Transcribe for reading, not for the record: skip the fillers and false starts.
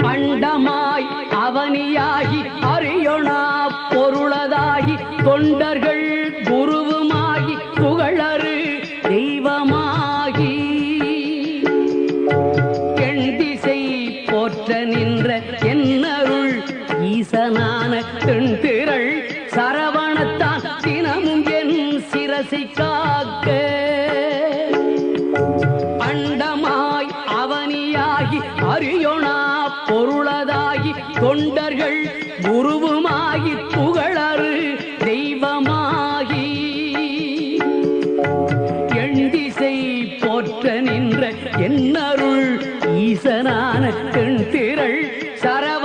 அண்டமாய் அவனியாகி அறியொணா பொருளதாகி தொண்டர்கள் குருவுமாகி புகழறு தெய்வமாகி எண் திசை போற்ற நின்ற என்னருள் ஈசனான தென்திரள் சரவணத்தான் தினமும் என் சிரசை காக்க அண்டமாய் அவனியாகி அறியொணா பொருளதாகி தொண்டர்கள் குருவுமாகி புகழறு தெய்வமாகி எண் திசை போற்ற நின்ற என்னருள் ஈசனான தென்திரள் சரவ